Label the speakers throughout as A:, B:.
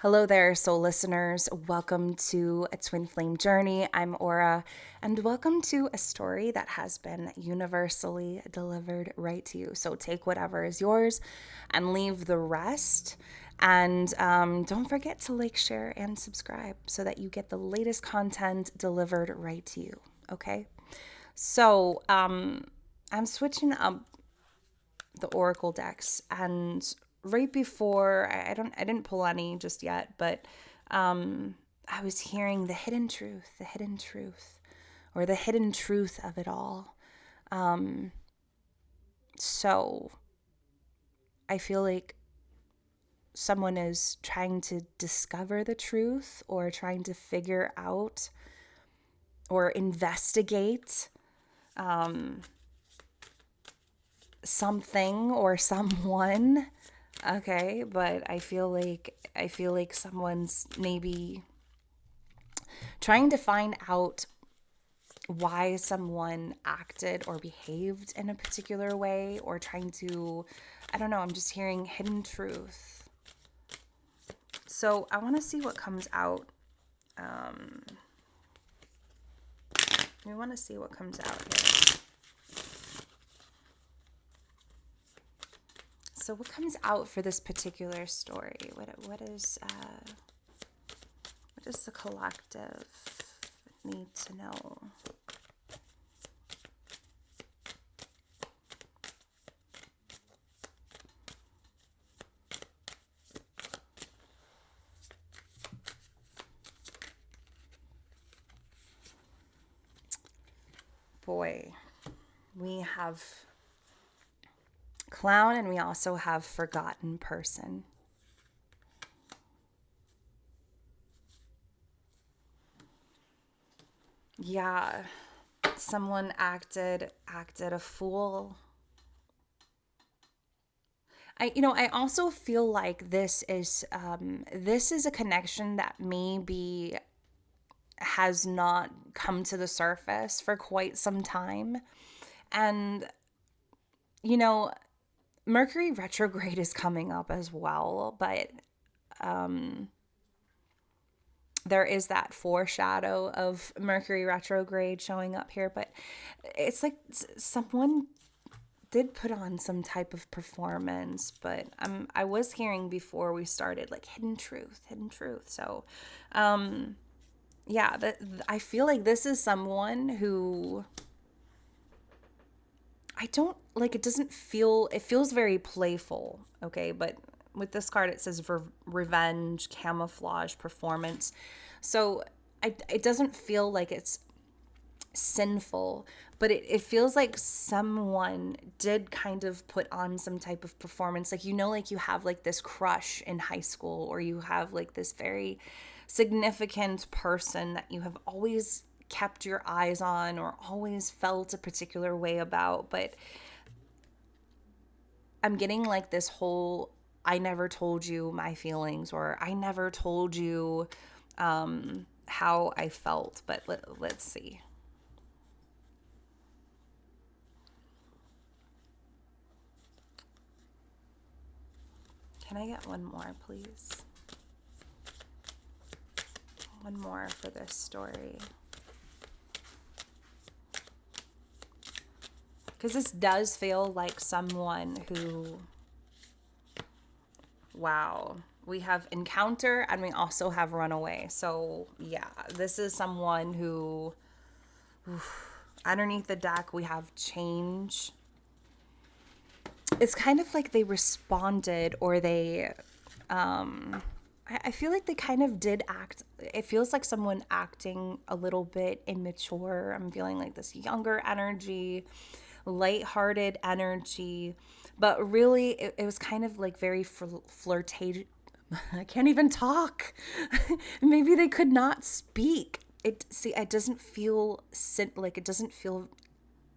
A: Hello there, soul listeners. Welcome to a Twin Flame Journey. I'm Aura, and welcome to a story that has been universally delivered right to you. So take whatever is yours and leave the rest. And don't forget to like, share, and subscribe so that you get the latest content delivered right to you. Okay? So I'm switching up the oracle decks, and right before I didn't pull any just yet, but I was hearing the hidden truth, or the hidden truth of it all. So I feel like someone is trying to discover the truth, or trying to figure out or investigate something or someone. Okay, but I feel like someone's maybe trying to find out why someone acted or behaved in a particular way, or trying to, I don't know, I'm just hearing hidden truth. So I want to see what comes out. We want to see what comes out here. So what comes out for this particular story? What does the collective need to know? Boy, we have clown, and we also have forgotten person. Yeah, someone acted a fool. I also feel like this is a connection that maybe has not come to the surface for quite some time. And you know, Mercury retrograde is coming up as well, but there is that foreshadow of Mercury retrograde showing up here. But it's like someone did put on some type of performance, but I was hearing before we started, like, hidden truth, hidden truth. So yeah, I feel like this is someone who, I don't like, it feels very playful, okay? But with this card, it says revenge, camouflage, performance. So it doesn't feel like it's sinful, but it feels like someone did kind of put on some type of performance. Like, like you have like this crush in high school, or you have like this very significant person that you have always kept your eyes on, or always felt a particular way about. But I'm getting like this whole, I never told you my feelings, or I never told you how I felt. But let's see. Can I get one more, please? One more for this story. Because this does feel like someone who, wow, we have encounter and we also have runaway. So yeah, this is someone who, underneath the deck, we have change. It's kind of like they responded, or they, I feel like they kind of did act. It feels like someone acting a little bit immature. I'm feeling like this younger energy, lighthearted energy, but really it was kind of like very flirtatious. I can't even talk. Maybe they could not speak. It doesn't feel like, it doesn't feel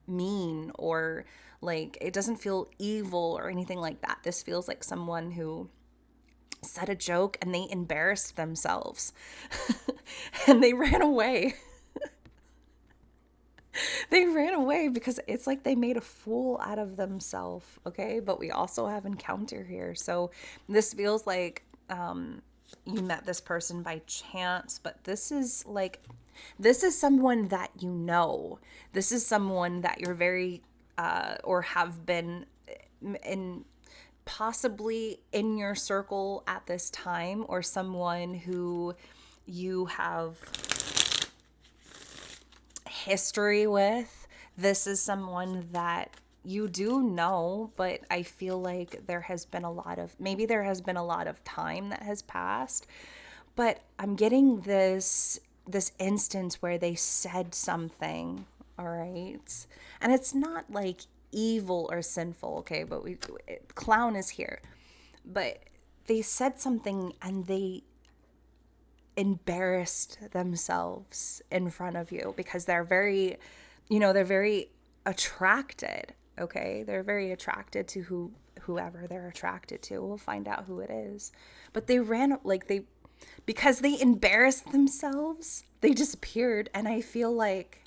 A: mean, or like it doesn't feel evil or anything like that. This feels like someone who said a joke and they embarrassed themselves and they ran away. They ran away because it's like they made a fool out of themselves, okay? But we also have encounter here. So this feels like you met this person by chance, but this is someone that you know. This is someone that you're very, or have been in, possibly in your circle at this time, or someone who you have history with. This is someone that you do know, but I feel like there has been a lot of, maybe there has been a lot of time that has passed, but I'm getting this instance where they said something, all right? And it's not like evil or sinful, okay? But clown is here. But they said something and they embarrassed themselves in front of you because they're very, they're very attracted, okay? They're very attracted to whoever they're attracted to. We'll find out who it is. But they ran, because they embarrassed themselves, they disappeared. And I feel like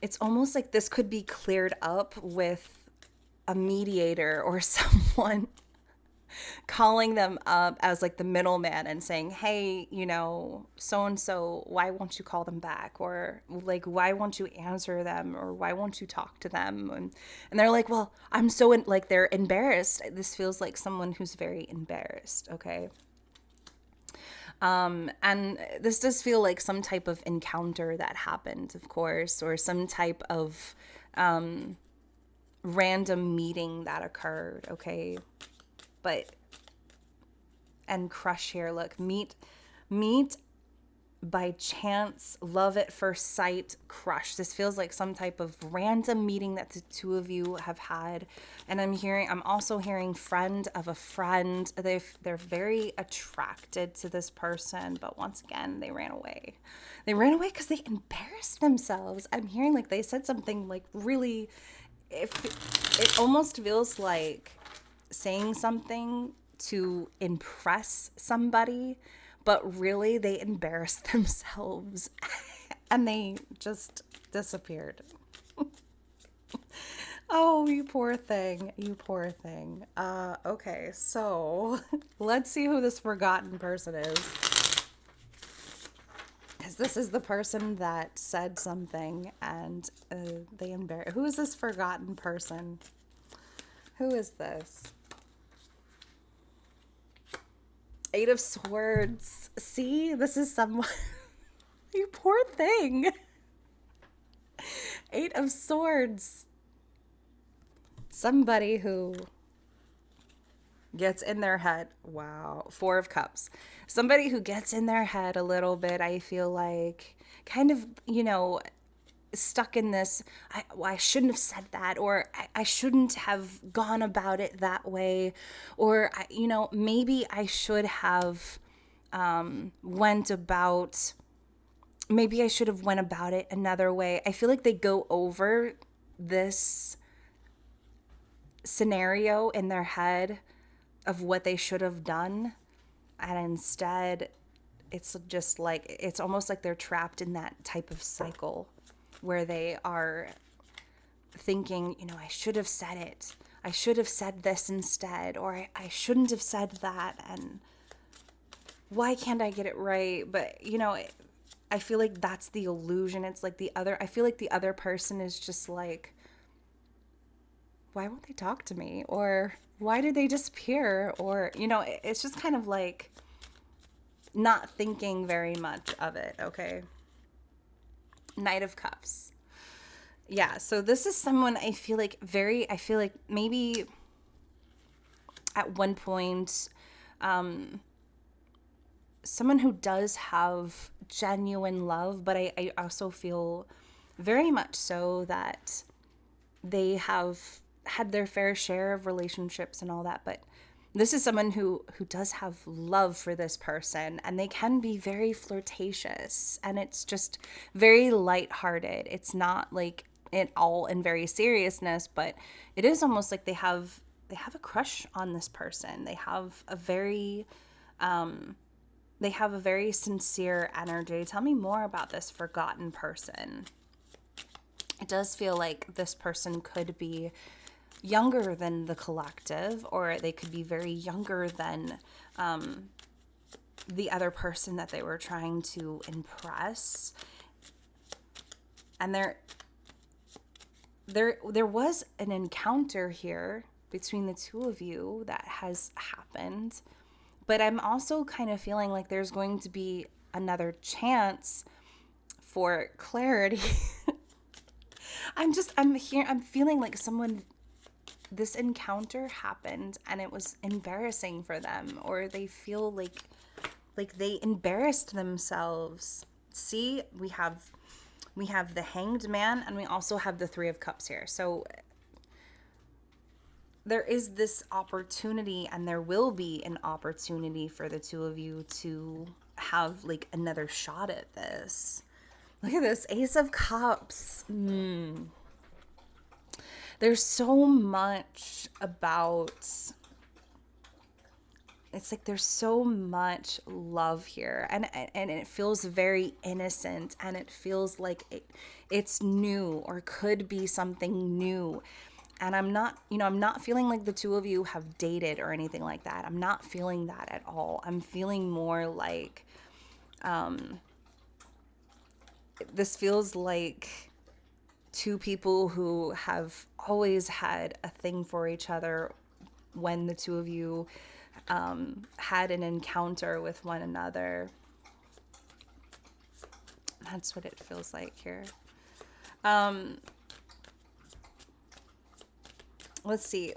A: it's almost like this could be cleared up with a mediator or someone calling them up as like the middleman and saying, hey, so and so, why won't you call them back? Or like, why won't you answer them? Or why won't you talk to them? And they're like, well, I'm so like, they're embarrassed. This feels like someone who's very embarrassed. Okay. And this does feel like some type of encounter that happened, of course, or some type of random meeting that occurred, okay? And crush here, look, meet by chance, love at first sight, crush. This feels like some type of random meeting that the two of you have had. And I'm also hearing friend of a friend. They're very attracted to this person, but once again, they ran away. They ran away because they embarrassed themselves. I'm hearing like they said something like really, it almost feels like saying something to impress somebody, but really they embarrassed themselves and they just disappeared. Oh, you poor thing. You poor thing. Okay, so let's see who this forgotten person is. Because this is the person that said something and they embarrassed. Who is this forgotten person? Who is this? Eight of Swords. See, this is someone. You poor thing. Eight of Swords. Somebody who gets in their head. Wow. Four of Cups. Somebody who gets in their head a little bit, I feel like, kind of, stuck in this, I shouldn't have said that, or I shouldn't have gone about it that way, or maybe I should have went about it another way. I feel like they go over this scenario in their head of what they should have done, and instead it's just like, it's almost like they're trapped in that type of cycle where they are thinking, I should have said it. I should have said this instead, or I shouldn't have said that, and why can't I get it right? But, I feel like that's the illusion. It's like I feel like the other person is just like, why won't they talk to me? Or why did they disappear? Or, it's just kind of like not thinking very much of it, okay? Knight of Cups. Yeah, so this is someone I feel like maybe at one point, someone who does have genuine love, but I also feel very much so that they have had their fair share of relationships and all that, but this is someone who does have love for this person, and they can be very flirtatious, and it's just very lighthearted. It's not like it all in very seriousness, but it is almost like they have a crush on this person. They have a very sincere energy. Tell me more about this forgotten person. It does feel like this person could be younger than the collective, or they could be very younger than the other person that they were trying to impress. And there was an encounter here between the two of you that has happened, but I'm also kind of feeling like there's going to be another chance for clarity. I'm feeling like this encounter happened and it was embarrassing for them, or they feel like they embarrassed themselves. See, we have the Hanged Man, and we also have the Three of Cups here. So there is this opportunity, and there will be an opportunity for the two of you to have like another shot at this. Look at this Ace of Cups. There's so much about, it's like there's so much love here, and it feels very innocent, and it feels like it's new, or could be something new. And I'm not feeling like the two of you have dated or anything like that. I'm not feeling that at all. I'm feeling more like this feels like two people who have always had a thing for each other when the two of you had an encounter with one another. That's what it feels like here. Let's see.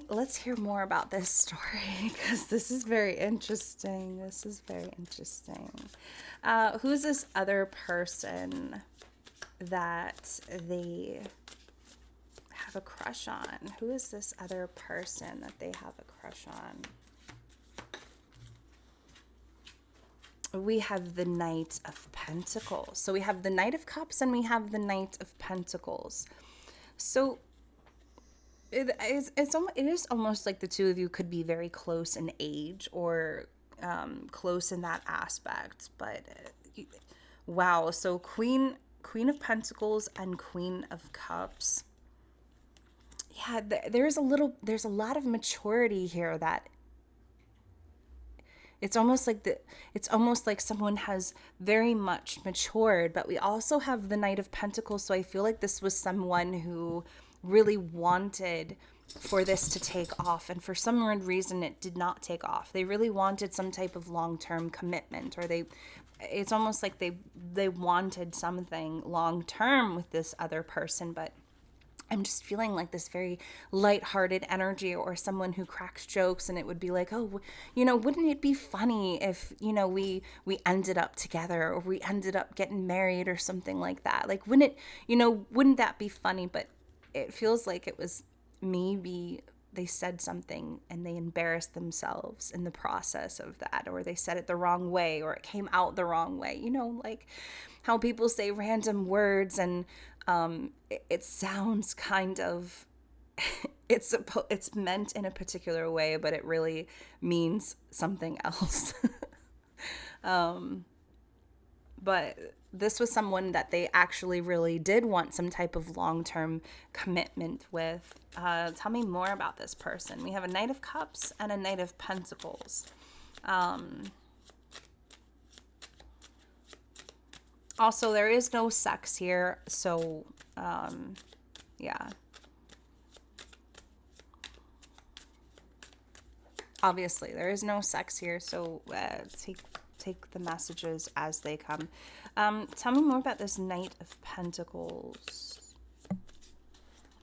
A: Let's hear more about this story, because this is very interesting. Who's this other person that they have a crush on? Who is this other person that they have a crush on? We have the Knight of Pentacles. So we have the Knight of Cups and we have the Knight of Pentacles. So it is almost like the two of you could be very close in age, or close in that aspect. But wow, so Queen of Pentacles and Queen of Cups. Yeah, there's a lot of maturity here. That it's almost like someone has very much matured. But we also have the Knight of Pentacles, so I feel like this was someone who really wanted for this to take off, and for some weird reason it did not take off. They really wanted some type of long-term commitment, or it's almost like they wanted something long-term with this other person. But I'm just feeling like this very lighthearted energy, or someone who cracks jokes, and it would be like, oh, wouldn't it be funny if, we ended up together, or we ended up getting married or something like that. Like, wouldn't that be funny? But it feels like it was maybe they said something and they embarrassed themselves in the process of that, or they said it the wrong way, or it came out the wrong way. Like how people say random words, and it sounds kind of it's meant in a particular way, but it really means something else. But this was someone that they actually really did want some type of long-term commitment with. Tell me more about this person. We have a Knight of Cups and a Knight of Pentacles. Also, there is no sex here, so yeah. Obviously, there is no sex here, so take the messages as they come. Tell me more about this Knight of Pentacles.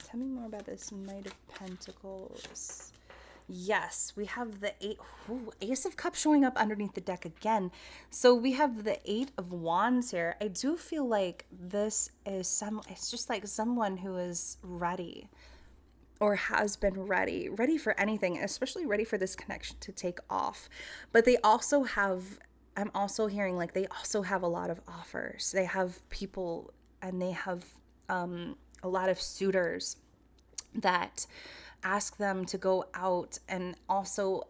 A: Tell me more about this Knight of Pentacles. Yes, we have the Ace of Cups showing up underneath the deck again. So we have the Eight of Wands here. I do feel like this is it's just like someone who is ready, or has been ready for anything, especially ready for this connection to take off. But they also have, I'm also hearing like they also have a lot of offers. They have people, and they have a lot of suitors that ask them to go out, and also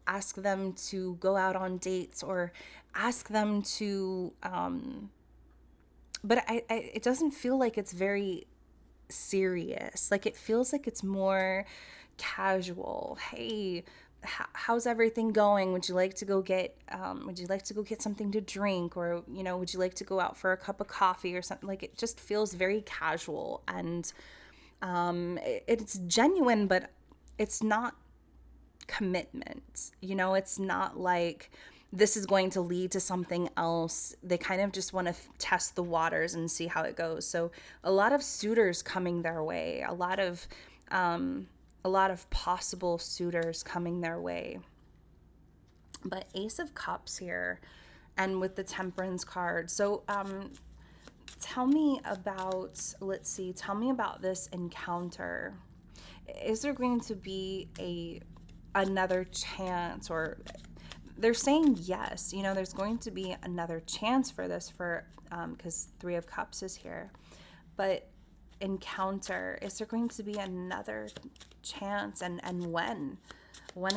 A: ask them to go out on dates, or ask them to but it doesn't feel like it's very serious. Like it feels like it's more casual. Hey, how's everything going? Would you like to go get something to drink, or would you like to go out for a cup of coffee or something? Like it just feels very casual, and it's genuine, but it's not commitment. It's not like this is going to lead to something else. They kind of just want to test the waters and see how it goes. So a lot of suitors coming their way, a lot of possible suitors coming their way. But Ace of Cups here, and with the Temperance card. So tell me about, tell me about this encounter. Is there going to be another chance, or they're saying yes, there's going to be another chance for this, for because Three of Cups is here. But encounter, is there going to be another chance, and when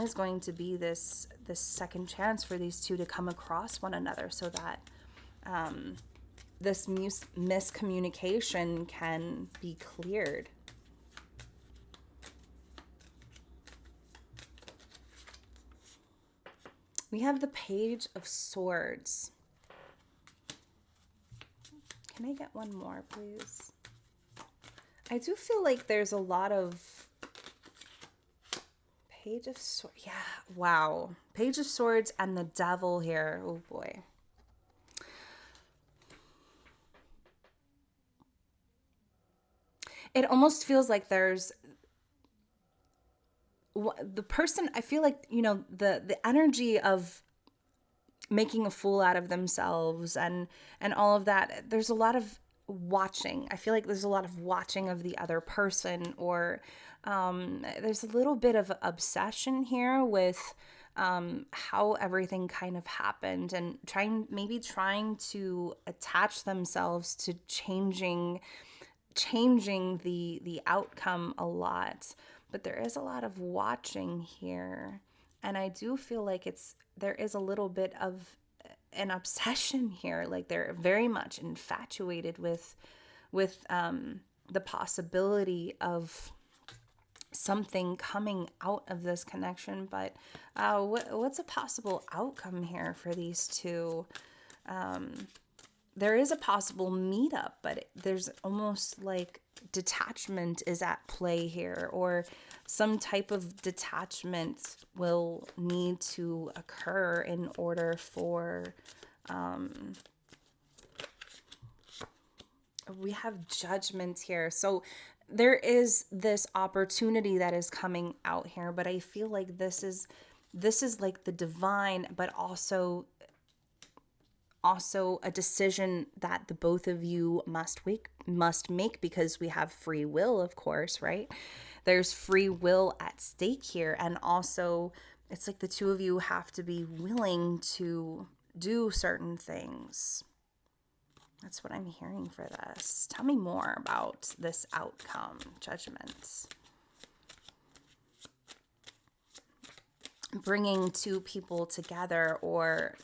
A: is going to be this second chance for these two to come across one another, so that this miscommunication can be cleared? We have the Page of Swords. Can I get one more, please? I do feel like there's a lot of Page of Swords. Yeah, wow. Page of Swords and the Devil here. Oh boy. It almost feels like there's the person, I feel like, the energy of making a fool out of themselves and all of that. There's a lot of watching. I feel like there's a lot of watching of the other person, or there's a little bit of obsession here with how everything kind of happened, and trying to attach themselves to changing the outcome a lot. But there is a lot of watching here, and I do feel like there is a little bit of an obsession here. Like they're very much infatuated with the possibility of something coming out of this connection. But what's a possible outcome here for these two? There is a possible meetup, but there's almost like detachment is at play here, or some type of detachment will need to occur in order for we have Judgment here. So there is this opportunity that is coming out here, but I feel like this is like the divine, but also a decision that the both of you must make, because we have free will, of course, right? There's free will at stake here, and also it's like the two of you have to be willing to do certain things. That's what I'm hearing for this. Tell me more about this outcome, Judgment. Bringing two people together, or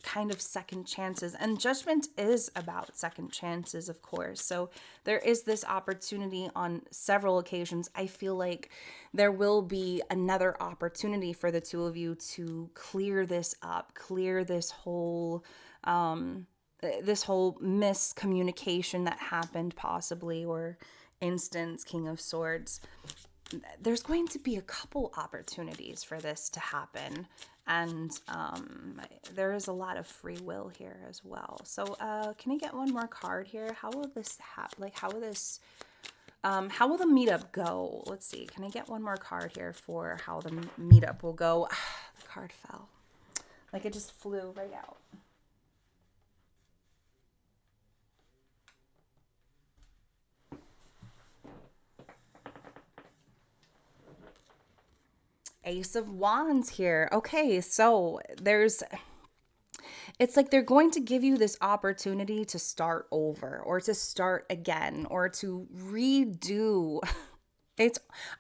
A: kind of second chances. And Judgment is about second chances, of course. So there is this opportunity on several occasions. I feel like there will be another opportunity for the two of you to clear this up, clear this whole miscommunication that happened, possibly, or instance, King of Swords. There's going to be a couple opportunities for this to happen, and there is a lot of free will here as well. So can I get one more card here? How will this how will the meetup go? Let's see. Can I get one more card here for how the meetup will go? The card fell. Like it just flew right out. Ace of Wands here. Okay, so it's like they're going to give you this opportunity to start over, or to start again, or to redo.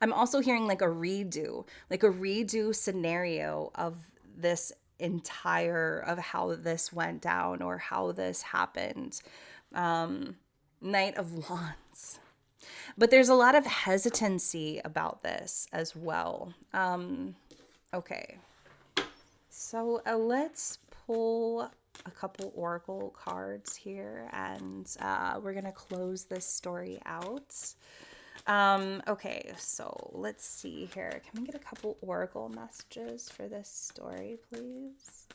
A: I'm also hearing like a redo scenario of this of how this went down, or how this happened. Knight of Wands. But there's a lot of hesitancy about this as well. Okay. So let's pull a couple oracle cards here, and we're going to close this story out. Okay, so let's see here. Can we get a couple oracle messages for this story, please?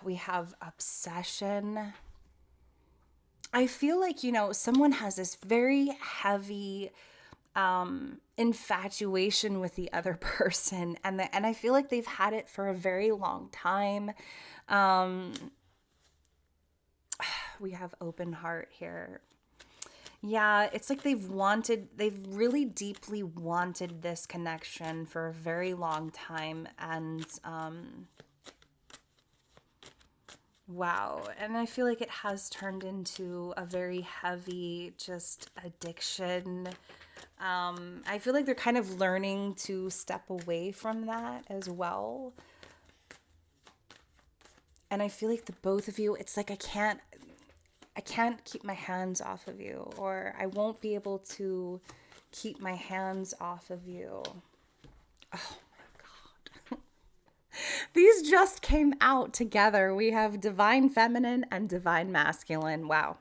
A: We have obsession. I feel like, someone has this very heavy infatuation with the other person, and I feel like they've had it for a very long time. We have open heart here. Yeah, it's like they've really deeply wanted this connection for a very long time, and wow. And I feel like it has turned into a very heavy just addiction. I feel like they're kind of learning to step away from that as well. And I feel like the both of you, it's like I can't keep my hands off of you, or I won't be able to keep my hands off of you. Oh my God. These just came out together. We have divine feminine and divine masculine. Wow.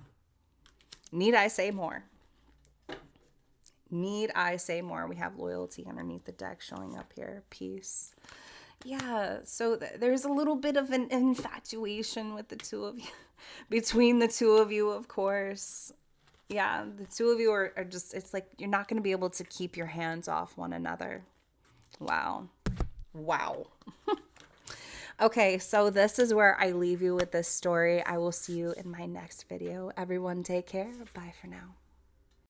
A: Need I say more? Need I say more? We have loyalty underneath the deck showing up here. Peace. Yeah, so there's a little bit of an infatuation with the two of you, between the two of you, of course. Yeah, the two of you are just, it's like you're not going to be able to keep your hands off one another. Wow. Wow. Okay, so this is where I leave you with this story. I will see you in my next video. Everyone take care. Bye for now.